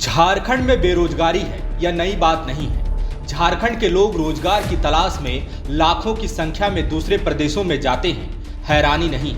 झारखंड में बेरोजगारी है यह नई बात नहीं है। झारखंड के लोग रोजगार की तलाश में लाखों की संख्या में दूसरे प्रदेशों में जाते हैं, हैरानी नहीं।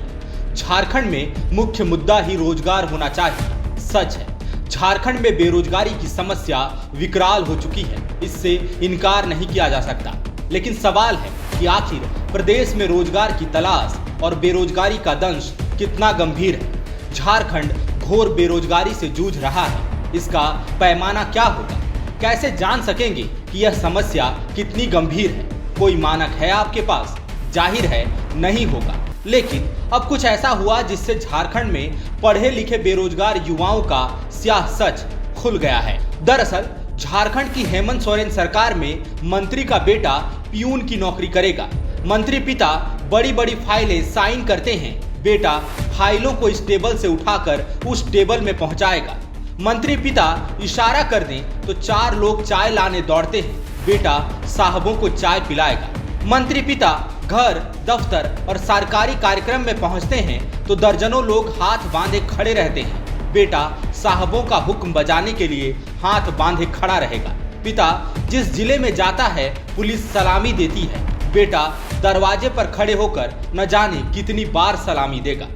झारखंड में मुख्य मुद्दा ही रोजगार होना चाहिए। सच है, झारखंड में बेरोजगारी की समस्या विकराल हो चुकी है, इससे इनकार नहीं किया जा सकता। लेकिन सवाल है कि आखिर प्रदेश में रोजगार की तलाश और बेरोजगारी का दंश कितना गंभीर है। झारखंड घोर बेरोजगारी से जूझ रहा है, इसका पैमाना क्या होगा? कैसे जान सकेंगे कि यह समस्या कितनी गंभीर है? कोई मानक है आपके पास? जाहिर है नहीं होगा। लेकिन अब कुछ ऐसा हुआ जिससे झारखंड में पढ़े लिखे बेरोजगार युवाओं का स्याह सच खुल गया है। दरअसल झारखंड की हेमंत सोरेन सरकार में मंत्री का बेटा पियून की नौकरी करेगा। मंत्री पिता बड़ी बड़ी फाइलें साइन करते हैं, बेटा फाइलों को इस टेबल से उठाकर उस टेबल में पहुंचाएगा। मंत्री पिता इशारा कर दें तो 4 लोग चाय लाने दौड़ते हैं, बेटा साहबों को चाय पिलाएगा। मंत्री पिता घर, दफ्तर और सरकारी कार्यक्रम में पहुंचते हैं तो दर्जनों लोग हाथ बांधे खड़े रहते हैं, बेटा साहबों का हुक्म बजाने के लिए हाथ बांधे खड़ा रहेगा। पिता जिस जिले में जाता है पुलिस सलामी देती है, बेटा दरवाजे पर खड़े होकर न जाने कितनी बार सलामी देगा।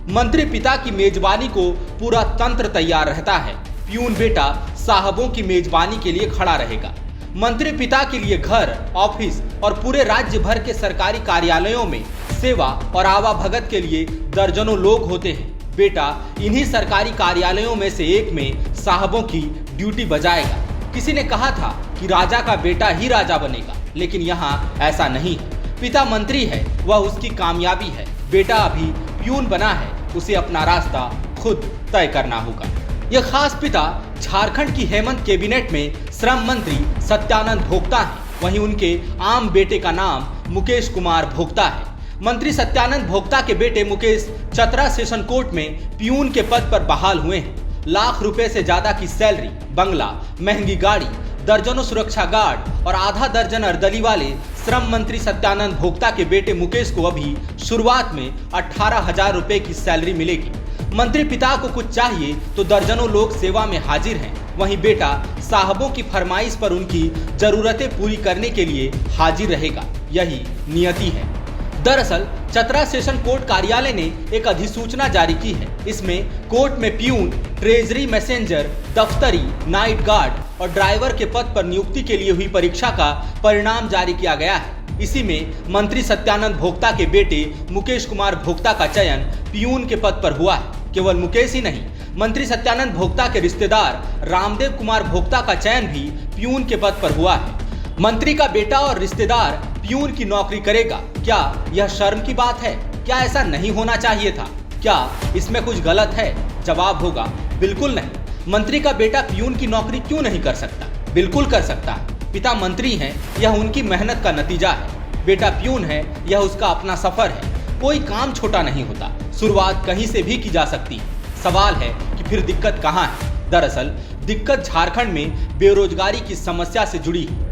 मंत्री पिता की मेजबानी को पूरा तंत्र तैयार रहता है, पियून बेटा साहबों की मेजबानी के लिए खड़ा रहेगा। मंत्री पिता के लिए घर, ऑफिस और पूरे राज्य भर के सरकारी कार्यालयों में सेवा और आवाभगत के लिए दर्जनों लोग होते हैं, बेटा इन्हीं सरकारी कार्यालयों में से एक में साहबों की ड्यूटी बजाएगा। किसी ने कहा था कि राजा का बेटा ही राजा बनेगा, लेकिन यहाँ ऐसा नहीं है। पिता मंत्री है, वह उसकी कामयाबी है, बेटा अभी पियून बना है, उसे अपना रास्ता खुद तय करना होगा। यह खास पिता झारखंड की हेमंत कैबिनेट में श्रम मंत्री सत्यानंद भोक्ता है, वहीं उनके आम बेटे का नाम मुकेश कुमार भोक्ता है। मंत्री सत्यानंद भोक्ता के बेटे मुकेश चतरा सेशन कोर्ट में पियून के पद पर बहाल हुए हैं। लाख रुपए से ज्यादा की सैलरी, बंगला, महंगी गाड़ी, दर्जनों सुरक्षा गार्ड और आधा दर्जन अर्दली वाले श्रम मंत्री सत्यानंद भोक्ता के बेटे मुकेश को अभी शुरुआत में 18,000 रुपए की सैलरी मिलेगी। मंत्री पिता को कुछ चाहिए तो दर्जनों लोग सेवा में हाजिर हैं, वहीं बेटा साहबों की फरमाइश पर उनकी जरूरतें पूरी करने के लिए हाजिर रहेगा। यही नियति है। दरअसल चतरा सेशन कोर्ट कार्यालय ने एक अधिसूचना जारी की है। इसमें कोर्ट में पियून, ट्रेजरी मैसेंजर, दफ्तरी, नाइट गार्ड और ड्राइवर के पद पर नियुक्ति के लिए हुई परीक्षा का परिणाम जारी किया गया है। इसी में मंत्री सत्यानंद भोक्ता के बेटे मुकेश कुमार भोक्ता का चयन पियून के पद पर हुआ है। केवल मुकेश ही नहीं, मंत्री सत्यानंद भोक्ता के रिश्तेदार रामदेव कुमार भोक्ता का चयन भी पियून के पद पर हुआ है। मंत्री का बेटा और रिश्तेदार पियून की नौकरी करेगा। क्या यह शर्म की बात है? क्या ऐसा नहीं होना चाहिए था? क्या इसमें कुछ गलत है? जवाब होगा बिल्कुल नहीं। मंत्री का बेटा पियून की नौकरी क्यों नहीं कर सकता? बिल्कुल कर सकता है। पिता मंत्री हैं, यह उनकी मेहनत का नतीजा है। बेटा पियून है, यह उसका अपना सफर है। कोई काम छोटा नहीं होता, शुरुआत कहीं से भी की जा सकती है। सवाल है कि फिर दिक्कत कहाँ है? दरअसल दिक्कत झारखंड में बेरोजगारी की समस्या से जुड़ी है।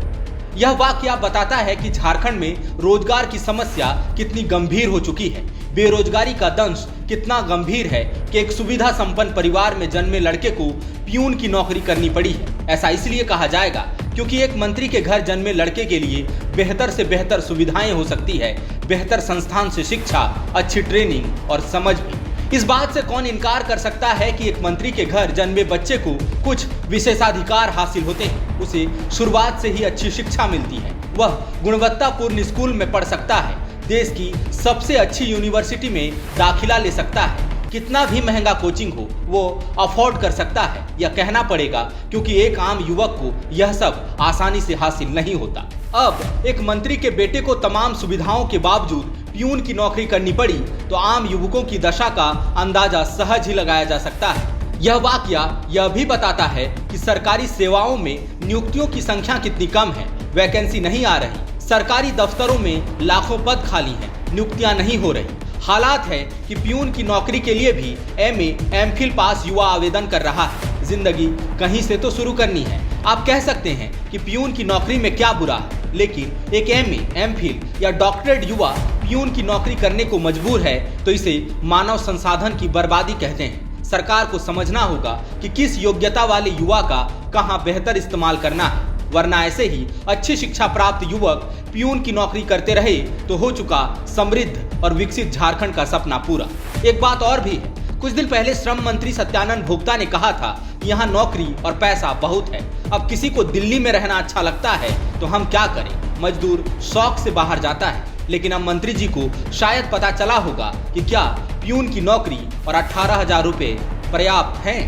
यह वाकया बताता है कि झारखंड में रोजगार की समस्या कितनी गंभीर हो चुकी है। बेरोजगारी का दंश कितना गंभीर है कि एक सुविधा संपन्न परिवार में जन्मे लड़के को पियून की नौकरी करनी पड़ी है। ऐसा इसलिए कहा जाएगा क्योंकि एक मंत्री के घर जन्मे लड़के के लिए बेहतर से बेहतर सुविधाएं हो सकती है, बेहतर संस्थान से शिक्षा, अच्छी ट्रेनिंग और समझ भी। इस बात से कौन इनकार कर सकता है कि एक मंत्री के घर जन्मे बच्चे को कुछ विशेषाधिकार हासिल होते हैं, उसे शुरुआत से ही अच्छी शिक्षा मिलती है, वह गुणवत्तापूर्ण स्कूल में पढ़ सकता है, देश की सबसे अच्छी यूनिवर्सिटी में दाखिला ले सकता है, कितना भी महंगा कोचिंग हो वो अफोर्ड कर सकता है। यह कहना पड़ेगा क्योंकि एक आम युवक को यह सब आसानी से हासिल नहीं होता। अब एक मंत्री के बेटे को तमाम सुविधाओं के बावजूद पियून की नौकरी करनी पड़ी तो आम युवकों की दशा का अंदाजा सहज ही लगाया जा सकता है। यह वाकया यह भी बताता है कि सरकारी सेवाओं में नियुक्तियों की संख्या कितनी कम है, वैकेंसी नहीं आ रही, सरकारी दफ्तरों में लाखों पद खाली हैं, नियुक्तियां नहीं हो रही। हालात है कि पियून की नौकरी के लिए भी MA, MPhil पास युवा आवेदन कर रहा है। जिंदगी कहीं से तो शुरू करनी है। आप कह सकते हैं कि पियून की नौकरी में क्या बुरा है, लेकिन एक MA, MPhil या डॉक्टरेट युवा पियून की नौकरी करने को मजबूर है तो इसे मानव संसाधन की बर्बादी कहते हैं। सरकार को समझना होगा कि किस योग्यता वाले युवा का कहां बेहतर इस्तेमाल करना है, वरना ऐसे ही अच्छी शिक्षा प्राप्त युवक पियून की नौकरी करते रहे तो हो चुका समृद्ध और विकसित झारखंड का सपना पूरा। एक बात और भी है, कुछ दिन पहले श्रम मंत्री सत्यानंद भोक्ता ने कहा था यहाँ नौकरी और पैसा बहुत है। अब किसी को दिल्ली में रहना अच्छा लगता है तो हम क्या करें, मजदूर शौक से बाहर जाता है। लेकिन अब मंत्री जी को शायद पता चला होगा कि क्या पियून की नौकरी और 18,000 रुपए पर्याप्त हैं।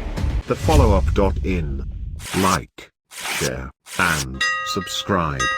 The follow-up.in. Like, share, and subscribe.